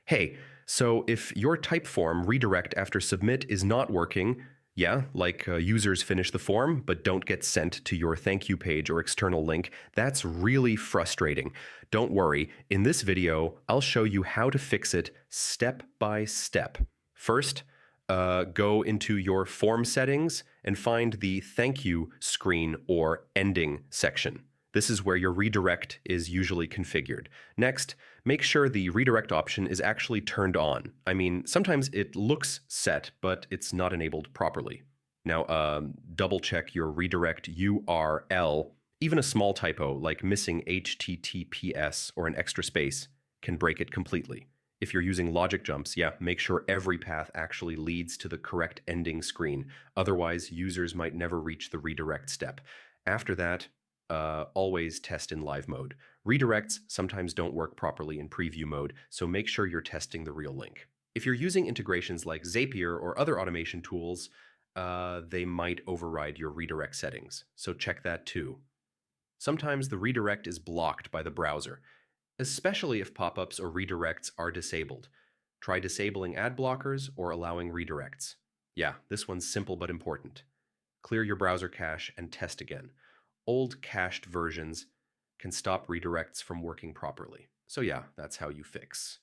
Hey, so if your Typeform redirect after submit is not working, yeah, like users finish the form but don't get sent to your thank you page or external link, that's really frustrating. Don't worry, in this video, I'll show you how to fix it step by step. First, go into your form settings and find the thank you screen or ending section. This is where your redirect is usually configured. Next, make sure the redirect option is actually turned on. I mean, sometimes it looks set, but it's not enabled properly. Now, double check your redirect URL. Even a small typo, like missing HTTPS or an extra space, can break it completely. If you're using logic jumps, yeah, make sure every path actually leads to the correct ending screen. Otherwise, users might never reach the redirect step. After that, always test in live mode. Redirects sometimes don't work properly in preview mode, so make sure you're testing the real link. If you're using integrations like Zapier or other automation tools, they might override your redirect settings, so check that too. Sometimes the redirect is blocked by the browser, especially if pop-ups or redirects are disabled. Try disabling ad blockers or allowing redirects. Yeah, this one's simple but important. Clear your browser cache and test again. Old cached versions can stop redirects from working properly. So yeah, that's how you fix.